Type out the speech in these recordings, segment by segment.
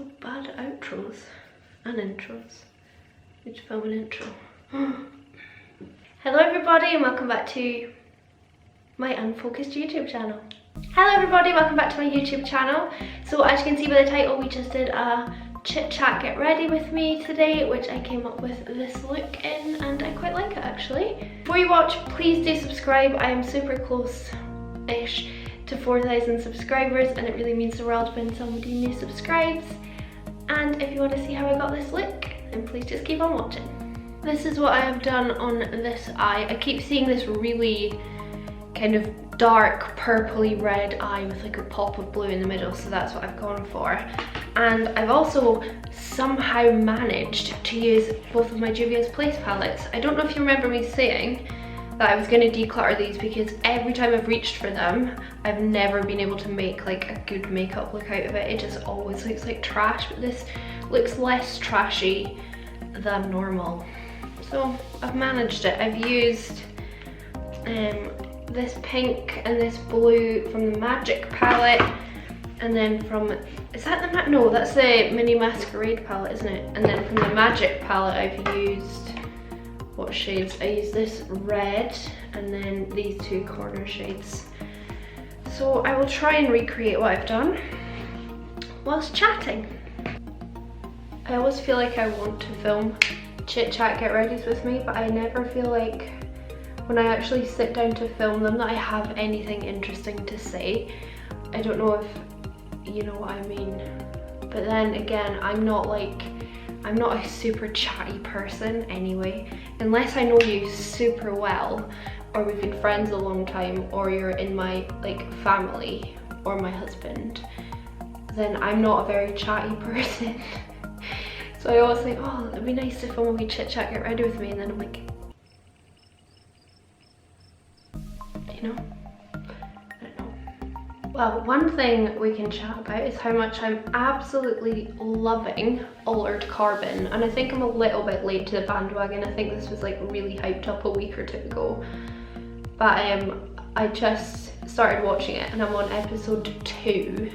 So bad at outros and intros. Need to film an intro. Hello everybody and welcome back to my unfocused YouTube channel. Hello everybody, welcome back to my YouTube channel. So as you can see by the title, we just did a chit chat get ready with me today, which I came up with this look in and I quite like it actually. Before you watch, please do subscribe. I am super close-ish to 4,000 subscribers and it really means the world when somebody new subscribes. And if you want to see how I got this look, then please just keep on watching. This is what I have done on this eye. I keep seeing this really kind of dark purpley red eye with like a pop of blue in the middle, so that's what I've gone for. And I've also somehow managed to use both of my Juvia's Place palettes. I don't know if you remember me saying that I was going to declutter these because every time I've reached for them, I've never been able to make like a good makeup look out of it. It just always looks like trash, but this looks less trashy than normal. So I've managed it. I've used this pink and this blue from the Magic palette, and then from, is that the, no, that's the Mini Masquerade palette, isn't it? And then from the Magic palette I've used, what shades? I used this red and then these two corner shades. So I will try and recreate what I've done whilst chatting. I always feel like I want to film chit chat get readies with me, but I never feel like when I actually sit down to film them that I have anything interesting to say. I don't know if you know what I mean, but then again, I'm not a super chatty person anyway, unless I know you super well or we've been friends a long time or you're in my like family or my husband, then I'm not a very chatty person. So I always think, oh, it'd be nice to film a wee chit chat get ready with me, and then I'm like, you know, I don't know. Well, one thing we can chat about is how much I'm absolutely loving Altered Carbon, and I think I'm a little bit late to the bandwagon. I think this was like really hyped up a week or two ago, but I just started watching it and I'm on episode 2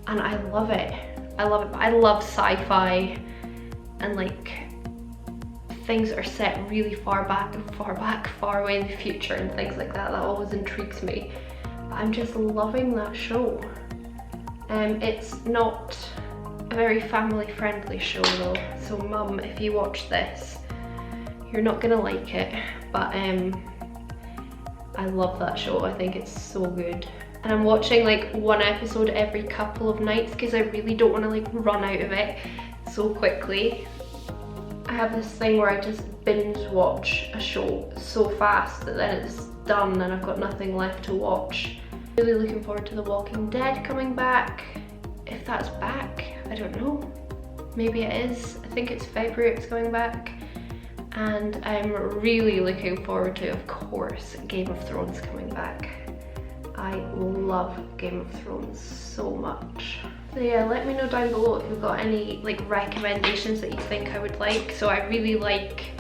and I love it. I love it. I love sci-fi and like things that are set really far away in the future and things like that. That always intrigues me. But I'm just loving that show. It's not a very family friendly show though, so mum, if you watch this, you're not gonna like it, but I love that show. I think it's so good. And I'm watching like one episode every couple of nights because I really don't want to like run out of it so quickly. I have this thing where I just binge watch a show so fast that then it's done and I've got nothing left to watch. Really looking forward to The Walking Dead coming back. If that's back, I don't know. Maybe it is. I think it's February it's going back. And I'm really looking forward to, of course, Game of Thrones coming back. I love Game of Thrones so much. So yeah, let me know down below if you've got any like recommendations that you think I would like. So I really like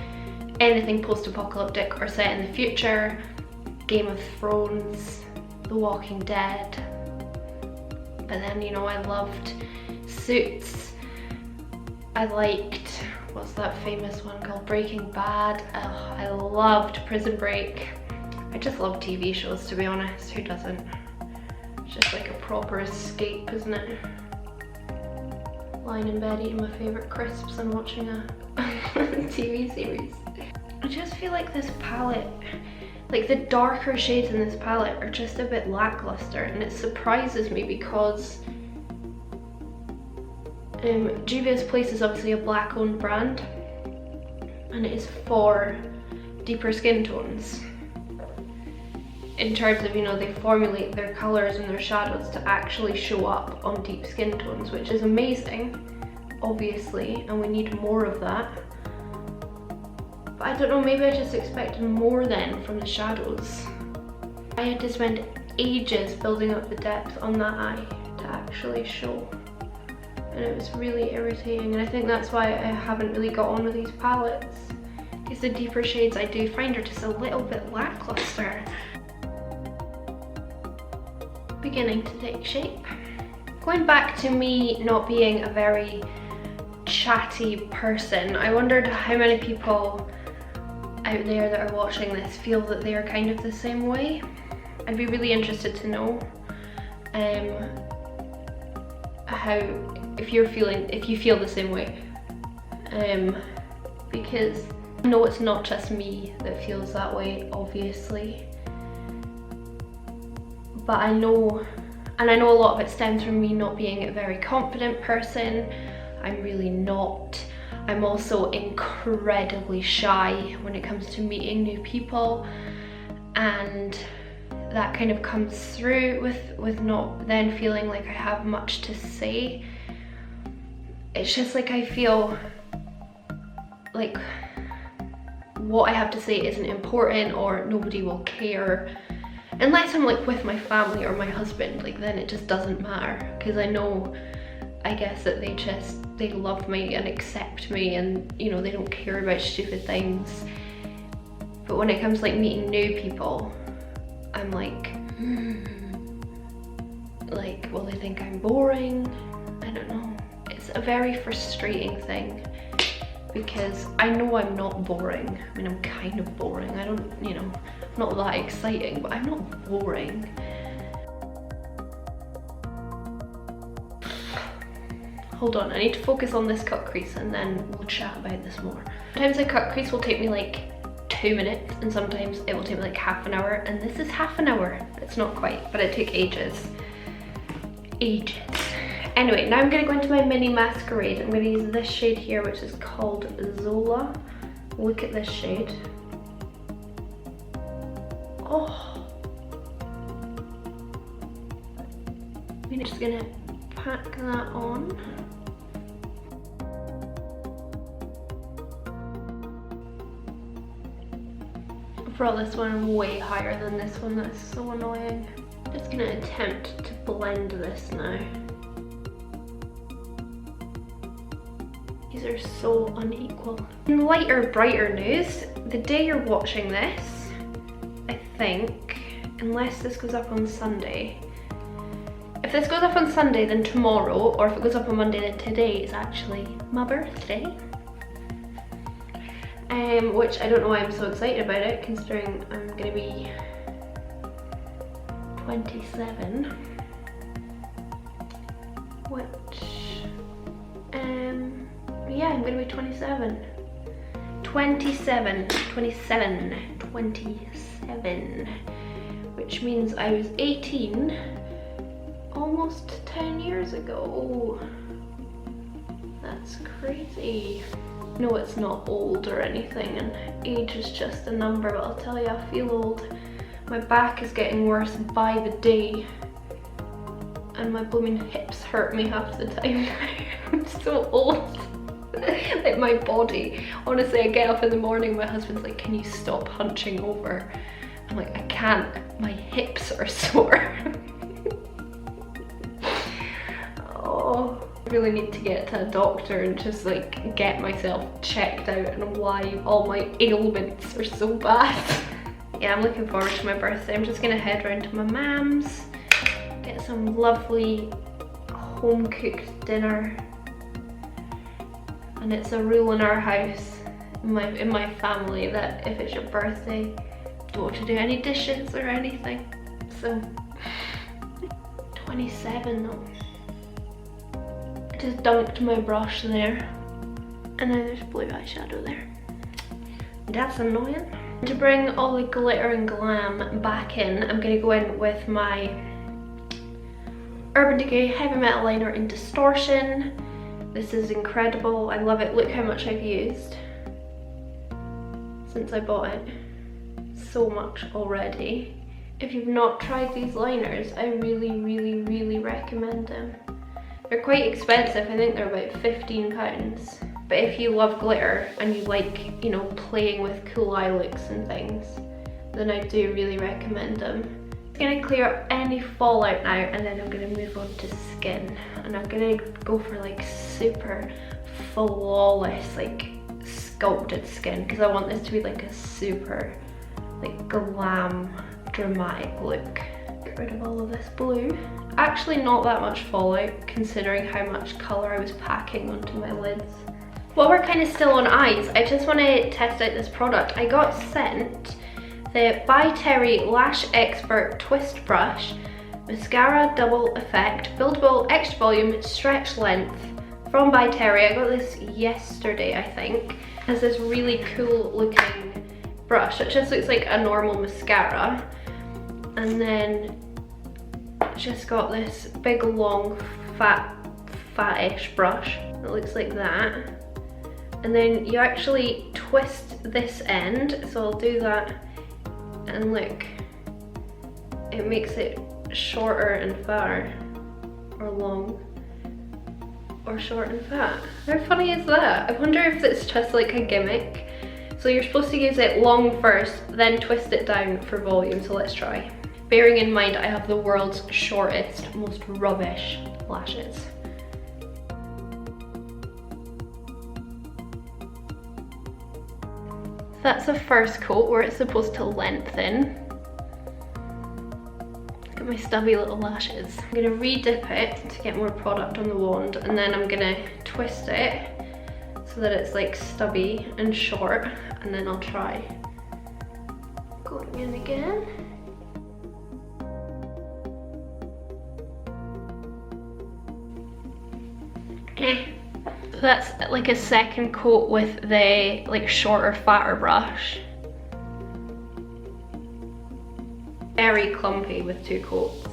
anything post-apocalyptic or set in the future, Game of Thrones, The Walking Dead. But then, you know, I loved Suits. I liked, what's that famous one called, Breaking Bad. Oh, I loved Prison Break. I just love TV shows, to be honest. Who doesn't? It's just like a proper escape, isn't it? Lying in bed eating my favourite crisps and watching a TV series. I just feel like this palette, like the darker shades in this palette are just a bit lackluster, and it surprises me because Juvia's Place is obviously a black owned brand and it is for deeper skin tones. In terms of, you know, they formulate their colours and their shadows to actually show up on deep skin tones, which is amazing, obviously, and we need more of that. But I don't know, maybe I just expected more then from the shadows. I had to spend ages building up the depth on that eye to actually show, and it was really irritating, and I think that's why I haven't really got on with these palettes, because the deeper shades I do find are just a little bit lackluster. Beginning to take shape. Going back back to me not being a very chatty person. I wondered how many people out there that are watching this feel that they are kind of the same way. I'd be really interested to know how, if you feel the same way, because I know it's not just me that feels that way, obviously, but I know a lot of it stems from me not being a very confident person. I'm really not. I'm also incredibly shy when it comes to meeting new people, and that kind of comes through with not then feeling like I have much to say. It's just like I feel like what I have to say isn't important, or nobody will care. Unless I'm like with my family or my husband, like then it just doesn't matter, because I know, I guess, that they love me and accept me, and you know, they don't care about stupid things. But when it comes to like meeting new people, I'm like, will they think I'm boring? I don't know. It's a very frustrating thing, because I know I'm not boring. I mean, I'm kind of boring. I don't, you know, I'm not that exciting, but I'm not boring. Hold on, I need to focus on this cut crease and then we'll chat about this more. Sometimes a cut crease will take me like 2 minutes, and sometimes it will take me like half an hour, and this is half an hour. It's not quite, but it took ages. Anyway, now I'm gonna go into my mini masquerade. I'm gonna use this shade here, which is called Zola. Look at this shade. Oh. I'm just gonna pack that on. I brought this one way higher than this one. That's so annoying. I'm just gonna attempt to blend this now. These are so unequal. In lighter, brighter news, the day you're watching this, I think, unless this goes up on Sunday, if this goes up on Sunday, then tomorrow, or if it goes up on Monday, then today is actually my birthday. Which I don't know why I'm so excited about it, considering I'm gonna be 27. Which, yeah, I'm gonna be 27. 27, which means I was 18 almost 10 years ago. That's crazy. No, it's not old or anything, and age is just a number, but I'll tell you, I feel old. My back is getting worse by the day, and my blooming hips hurt me half the time. I'm so old. Like my body. Honestly, I get up in the morning, my husband's like, can you stop hunching over? I'm like, I can't. My hips are sore. Oh. I really need to get to a doctor and just like get myself checked out and why all my ailments are so bad. Yeah, I'm looking forward to my birthday. I'm just gonna head round to my mum's, get some lovely home cooked dinner. And it's a rule in our house, in my family, that if it's your birthday, you don't have to do any dishes or anything. So 27 though. I just dunked my brush there, and now there's blue eyeshadow there. That's annoying. To bring all the glitter and glam back in, I'm gonna go in with my Urban Decay Heavy Metal Liner in Distortion. This is incredible, I love it. Look how much I've used since I bought it. So much already. If you've not tried these liners, I really recommend them. They're quite expensive, I think they're about £15. But if you love glitter and you like, you know, playing with cool eye looks and things, then I do really recommend them. I'm gonna clear up any fallout now, and then I'm gonna move on to skin. And I'm gonna go for like super flawless, like sculpted skin, because I want this to be like a super like glam, dramatic look. Get rid of all of this blue. Actually not that much fallout considering how much colour I was packing onto my lids. While we're kind of still on eyes, I just want to test out this product. I got sent the By Terry Lash Expert Twist Brush Mascara Double Effect Buildable Extra Volume Stretch Length from By Terry. I got this yesterday, I think. It has this really cool looking brush. It just looks like a normal mascara. And then it's just got this big long fat-ish brush that looks like that. And then you actually twist this end, so I'll do that, and look, it makes it shorter and fatter, or long, or short and fat. How funny is that? I wonder if it's just like a gimmick. So you're supposed to use it long first, then twist it down for volume, so let's try. Bearing in mind I have the world's shortest, most rubbish lashes. That's the first coat where it's supposed to lengthen. Look at my stubby little lashes. I'm gonna re-dip it to get more product on the wand, and then I'm gonna twist it so that it's like stubby and short, and then I'll try going in again. So that's like a second coat with the like shorter, fatter brush. Very clumpy with two coats.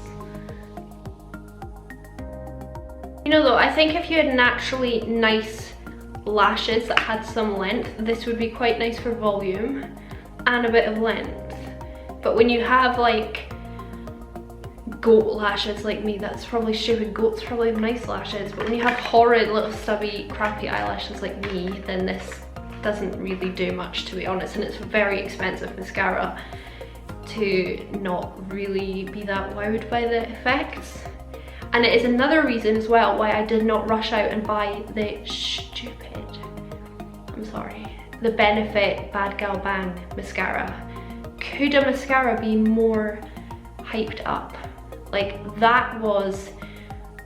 You know though, I think if you had naturally nice lashes that had some length, this would be quite nice for volume and a bit of length. But when you have like goat lashes like me, that's probably stupid, goats probably have nice lashes, but when you have horrid little stubby crappy eyelashes like me, then this doesn't really do much, to be honest, and it's a very expensive mascara to not really be that wowed by the effects. And it is another reason as well why I did not rush out and buy the the Benefit Bad Gal Bang mascara. Could a mascara be more hyped up? Like, that was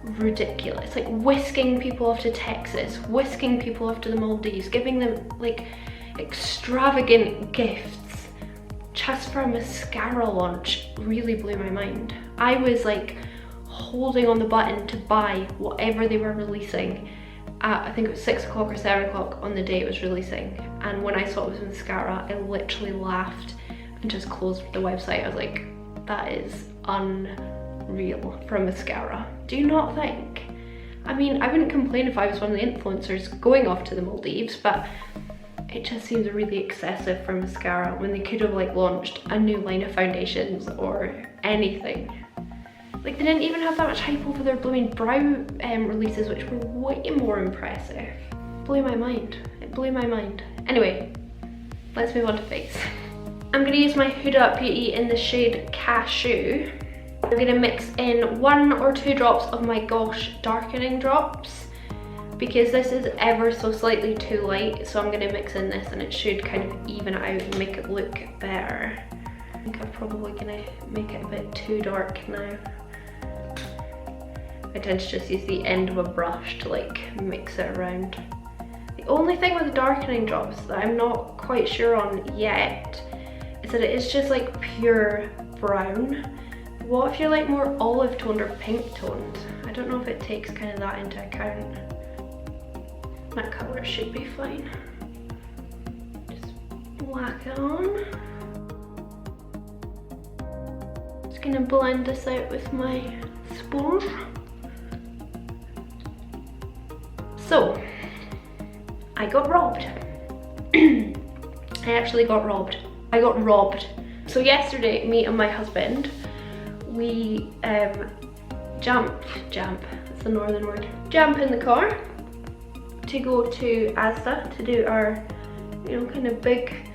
ridiculous. Like whisking people off to Texas, whisking people off to the Maldives, giving them like extravagant gifts just for a mascara launch really blew my mind. I was like holding on the button to buy whatever they were releasing at, I think it was 6 o'clock or 7 o'clock on the day it was releasing, and when I saw it was mascara, I literally laughed and just closed the website. I was like, that is unreal for a mascara. Do you not think? I mean, I wouldn't complain if I was one of the influencers going off to the Maldives, but it just seems really excessive for mascara when they could have like launched a new line of foundations or anything. Like, they didn't even have that much hype over their blooming brow releases, which were way more impressive. Blew my mind. It blew my mind. Anyway, let's move on to face. I'm gonna use my Huda Up Beauty in the shade Cashew. I'm gonna mix in 1 or 2 drops of my Gosh darkening drops, because this is ever so slightly too light, so I'm gonna mix in this and it should kind of even it out and make it look better. I think I'm probably gonna make it a bit too dark now. I tend to just use the end of a brush to like mix it around. The only thing with the darkening drops that I'm not quite sure on yet is that it is just like pure brown. What if you're like more olive toned or pink toned? I don't know if it takes kind of that into account. That colour should be fine. Just whack it on. Just gonna blend this out with my sponge. So, I got robbed. I actually got robbed. I got robbed. So yesterday, me and my husband, we jump, that's the northern word, jump in the car to go to Asda to do our, you know, kind of big,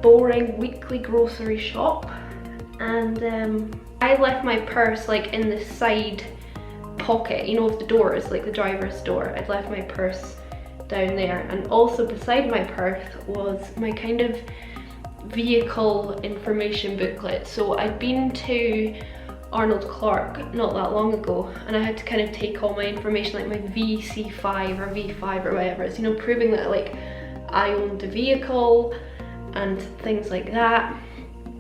boring weekly grocery shop. And I left my purse like in the side pocket, you know, of the doors, like the driver's door. I'd left my purse down there, and also beside my purse was my kind of vehicle information booklet. So I'd been to Arnold Clark not that long ago, and I had to kind of take all my information, like my VC5 or V5 or whatever. It's, you know, proving that like I owned the vehicle and things like that.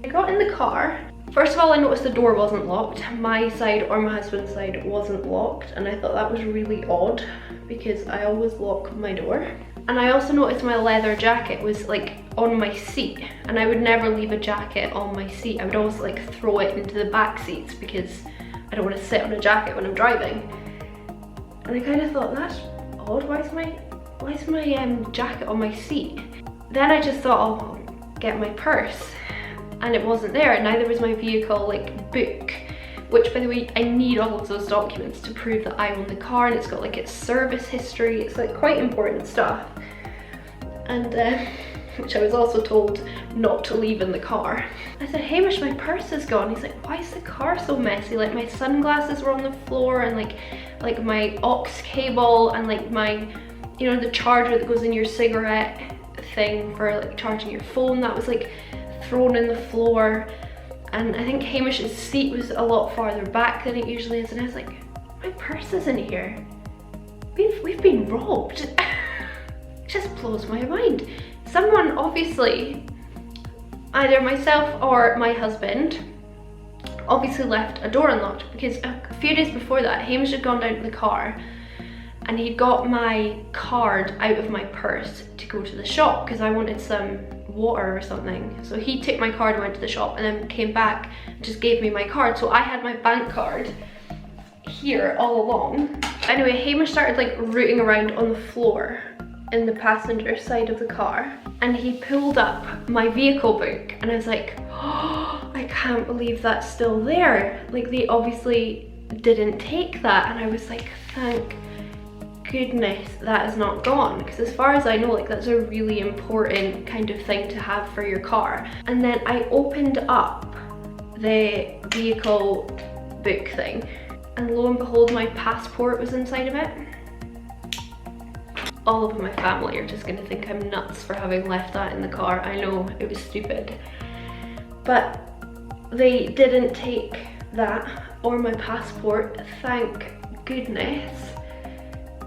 I got in the car. First of all, I noticed the door wasn't locked. My side or my husband's side wasn't locked, and I thought that was really odd because I always lock my door. And I also noticed my leather jacket was like on my seat, and I would never leave a jacket on my seat. I would always like throw it into the back seats because I don't want to sit on a jacket when I'm driving. And I kind of thought, that's odd, why is my jacket on my seat? Then I just thought, oh, I'll get my purse, and it wasn't there, and neither was my vehicle like book, which by the way, I need all of those documents to prove that I own the car, and it's got like its service history. It's like quite important stuff. And which I was also told not to leave in the car. I said, Hamish, my purse is gone. He's like, why is the car so messy? Like my sunglasses were on the floor, and like my aux cable, and like my, you know, the charger that goes in your cigarette thing for like charging your phone, that was like thrown in the floor. And I think Hamish's seat was a lot farther back than it usually is, and I was like, my purse isn't here. We've been robbed. It just blows my mind. Someone, obviously, either myself or my husband, obviously left a door unlocked, because a few days before that, Hamish had gone down to the car and he got my card out of my purse to go to the shop because I wanted some water or something. So he took my card and went to the shop, and then came back and just gave me my card. So I had my bank card here all along. Anyway, Hamish started like rooting around on the floor in the passenger side of the car, and he pulled up my vehicle book, and I was like, oh, I can't believe that's still there. Like they obviously didn't take that. And I was like, thank goodness that is not gone, because as far as I know, like that's a really important kind of thing to have for your car. And then I opened up the vehicle book thing, and lo and behold, my passport was inside of it. All of my family are just gonna think I'm nuts for having left that in the car. I know, it was stupid, but they didn't take that or my passport, thank goodness,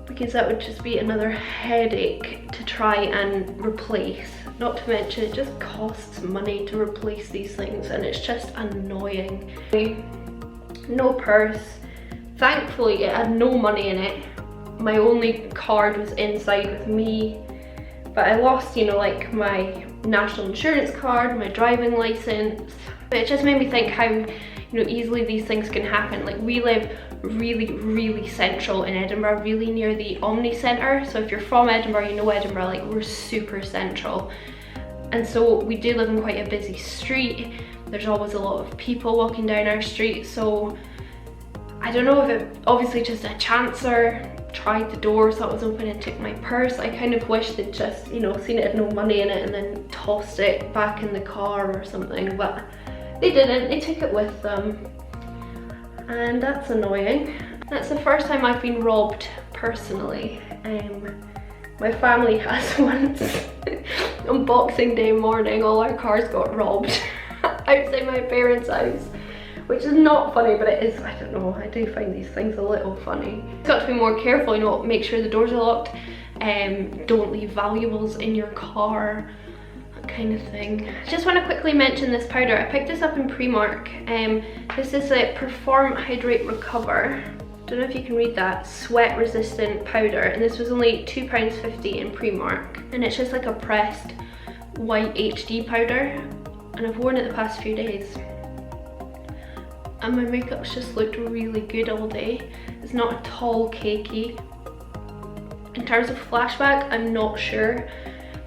because that would just be another headache to try and replace. Not to mention, it just costs money to replace these things, and it's just annoying. No purse. Thankfully, it had no money in it. My only card was inside with me, but I lost, you know, like my national insurance card, my driving license. But it just made me think how, you know, easily these things can happen. Like we live really central in Edinburgh, really near the Omni Centre. So if you're from Edinburgh, you know Edinburgh, like we're super central. And so we do live in quite a busy street. There's always a lot of people walking down our street. So I don't know if it, obviously just a chancer tried the door, so it was open, and took my purse. I kind of wish they'd just, you know, seen it had no money in it and then tossed it back in the car or something, but they didn't. They took it with them, and that's annoying. That's the first time I've been robbed personally. My family has once. On Boxing Day morning, all our cars got robbed outside my parents' house, which is not funny, but it is, I don't know, I do find these things a little funny. You've got to be more careful, you know, make sure the doors are locked, don't leave valuables in your car, that kind of thing. I just want to quickly mention this powder. I picked this up in Primark. This is a Perform Hydrate Recover. Don't know if you can read that. Sweat resistant powder, and this was only £2.50 in Primark. And it's just like a pressed white HD powder, and I've worn it the past few days. And my makeup's just looked really good all day. It's not at all cakey. In terms of flashback, I'm not sure.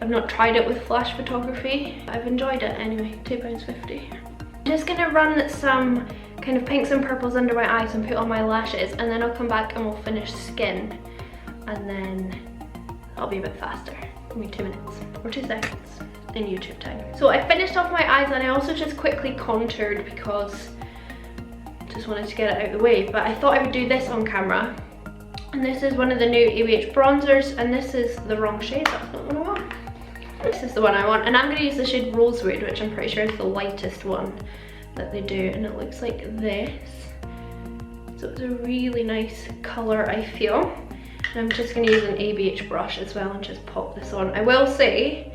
I've not tried it with flash photography. I've enjoyed it anyway, £2.50. I'm just gonna run some kind of pinks and purples under my eyes and put on my lashes, and then I'll come back and we'll finish skin. And then I'll be a bit faster. Maybe 2 minutes or 2 seconds in YouTube time. So I finished off my eyes, and I also just quickly contoured because just wanted to get it out of the way, but I thought I would do this on camera. And this is one of the new ABH bronzers, and this is the wrong shade. That's not what I want. This is the one I want, and I'm going to use the shade Rosewood, which I'm pretty sure is the lightest one that they do, and it looks like this. So it's a really nice colour, I feel. And I'm just going to use an ABH brush as well and just pop this on. I will say,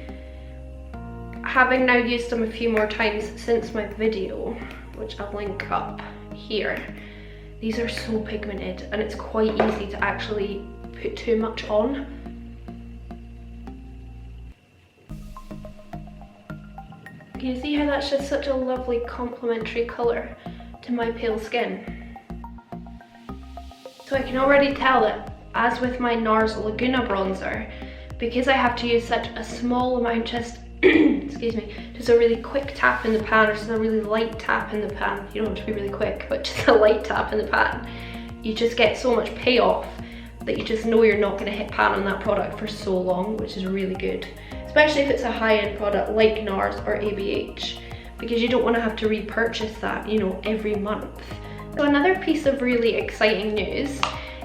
having now used them a few more times since my video, which I'll link up here, these are so pigmented and it's quite easy to actually put too much on. Can you see how that's just such a lovely complementary colour to my pale skin? So I can already tell that, as with my NARS Laguna bronzer, because I have to use such a small amount, just excuse me, just a really quick tap in the pan, or just a really light tap in the pan. You don't have to be really quick, but just a light tap in the pan. You just get so much payoff that you just know you're not going to hit pan on that product for so long, which is really good. Especially if it's a high-end product like NARS or ABH, because you don't want to have to repurchase that, you know, every month. So another piece of really exciting news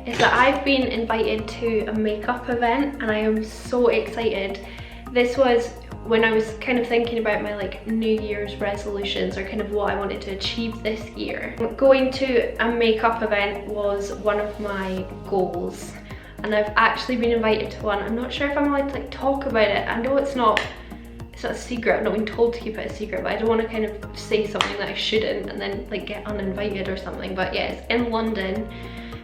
is that I've been invited to a makeup event and I am so excited. This was when I was kind of thinking about my like New Year's resolutions, or kind of what I wanted to achieve this year. Going to a makeup event was one of my goals, and I've actually been invited to one. I'm not sure if I'm allowed to like talk about it. I know it's not a secret, I've not been told to keep it a secret, but I don't want to kind of say something that I shouldn't and then like get uninvited or something. But yeah, it's in London,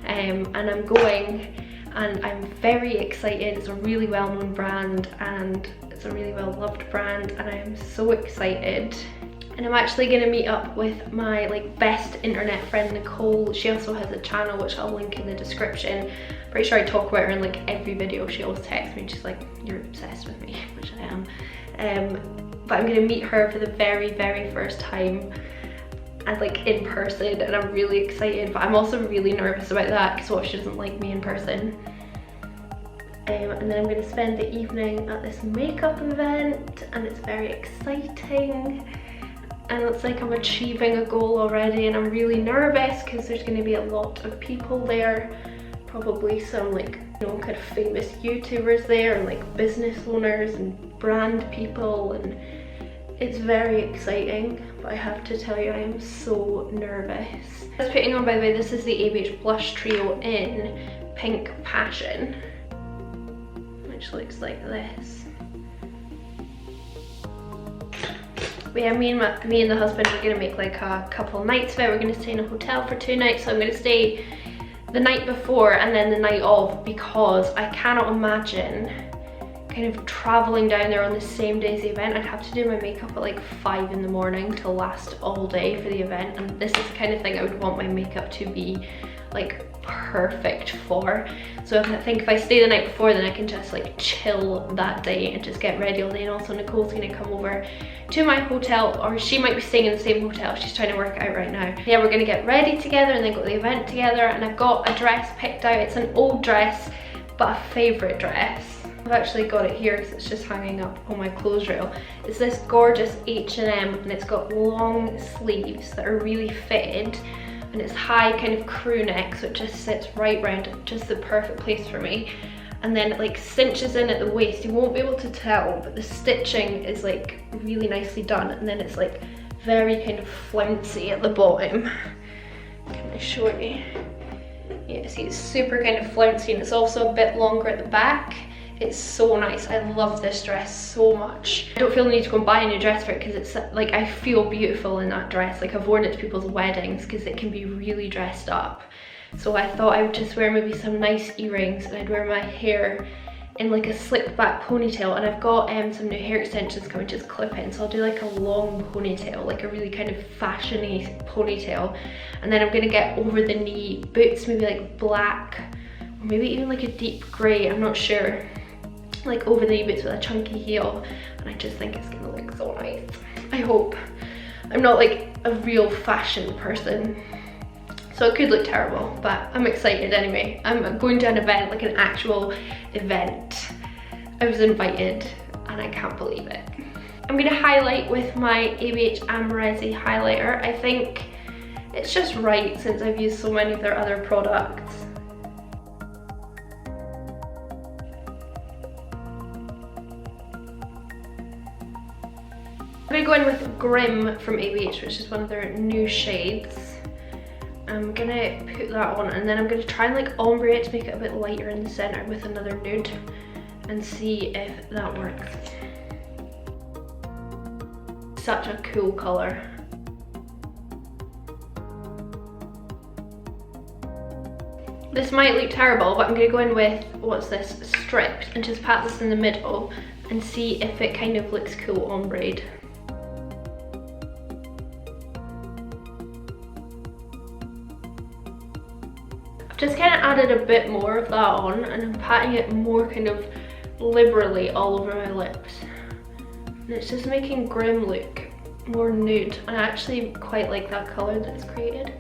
and I'm going, and I'm very excited. It's a really well-known brand and it's a really well-loved brand, and I am so excited. And I'm actually going to meet up with my like best internet friend Nicole. She also has a channel which I'll link in the description. Pretty sure I talk about her in like every video. She always texts me and she's like, you're obsessed with me, which I am. But I'm going to meet her for the very first time, and like in person, and I'm really excited, but I'm also really nervous about that because what if she doesn't like me in person. And then I'm going to spend the evening at this makeup event, and it's very exciting, and it's like I'm achieving a goal already, and I'm really nervous because there's going to be a lot of people there, probably some like, you know, kind of famous YouTubers there, and like business owners and brand people, and it's very exciting. But I have to tell you, I am so nervous. I was putting on, by the way, this is the ABH blush trio in Pink Passion, which looks like this. But yeah, me and the husband are gonna make like a couple nights of it. We're gonna stay in a hotel for 2 nights, so I'm gonna stay the night before and then the night of, because I cannot imagine kind of traveling down there on the same day as the event. I'd have to do my makeup at like 5 in the morning to last all day for the event, and this is the kind of thing I would want my makeup to be like perfect for. So I think if I stay the night before, then I can just like chill that day and just get ready all day. And also Nicole's gonna come over to my hotel, or she might be staying in the same hotel. She's trying to work it out right now. Yeah, we're gonna get ready together and then go to the event together. And I've got a dress picked out. It's an old dress, but a favourite dress. I've actually got it here because it's just hanging up on my clothes rail. It's this gorgeous H&M, and it's got long sleeves that are really fitted, and it's high kind of crew neck, so it just sits right round, just the perfect place for me. And then it like cinches in at the waist. You won't be able to tell, but the stitching is like really nicely done, and then it's like very kind of flouncy at the bottom. Can I show you? Yeah, see, it's super kind of flouncy, and it's also a bit longer at the back. It's so nice. I love this dress so much. I don't feel the need to go and buy a new dress for it because it's like, I feel beautiful in that dress. Like, I've worn it to people's weddings because it can be really dressed up. So I thought I would just wear maybe some nice earrings, and I'd wear my hair in like a slick back ponytail, and I've got some new hair extensions coming, just clip in, so I'll do like a long ponytail, like a really kind of fashiony ponytail. And then I'm gonna get over the knee boots, maybe like black, or maybe even like a deep grey, I'm not sure, like over the knee boots with a chunky heel, and I just think it's gonna look so nice. I hope. I'm not like a real fashion person, so it could look terrible, but I'm excited anyway. I'm going to an event, like an actual event. I was invited and I can't believe it. I'm gonna highlight with my ABH Amoresi highlighter. I think it's just right since I've used so many of their other products. I'm gonna go in with Grwm from ABH, which is one of their new shades. I'm gonna put that on, and then I'm gonna try and like ombre it to make it a bit lighter in the center with another nude and see if that works. Such a cool color. This might look terrible, but I'm gonna go in with, what's this, Stripped, and just pat this in the middle and see if it kind of looks cool ombre'd. I've just kind of added a bit more of that on, and I'm patting it more kind of liberally all over my lips. And it's just making Grwm look more nude, and I actually quite like that colour that it's created.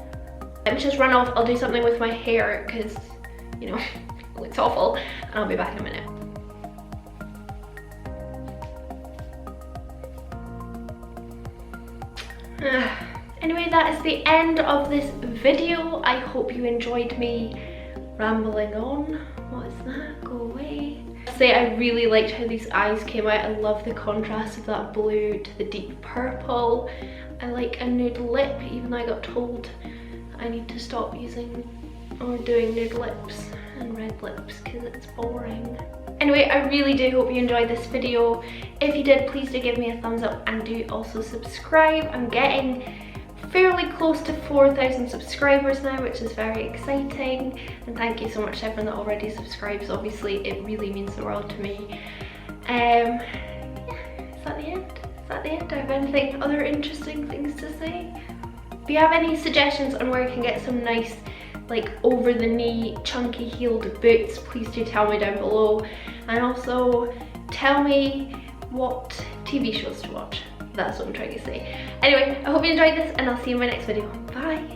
Let me just run off, I'll do something with my hair because, you know, it looks awful, and I'll be back in a minute. Anyway, that is the end of this video. I hope you enjoyed me rambling on. What is that? Go away. I really liked how these eyes came out. I love the contrast of that blue to the deep purple. I like a nude lip, even though I got told I need to stop using or doing nude lips and red lips because it's boring. Anyway, I really do hope you enjoyed this video. If you did, please do give me a thumbs up and do also subscribe. I'm getting fairly close to 4,000 subscribers now, which is very exciting, and thank you so much to everyone that already subscribes. Obviously it really means the world to me. Yeah, is that the end? Is that the end? Do I have anything other interesting things to say? If you have any suggestions on where I can get some nice like over the knee chunky heeled boots, please do tell me down below, and also tell me what TV shows to watch. That's what I'm trying to say. Anyway, I hope you enjoyed this, and I'll see you in my next video. Bye!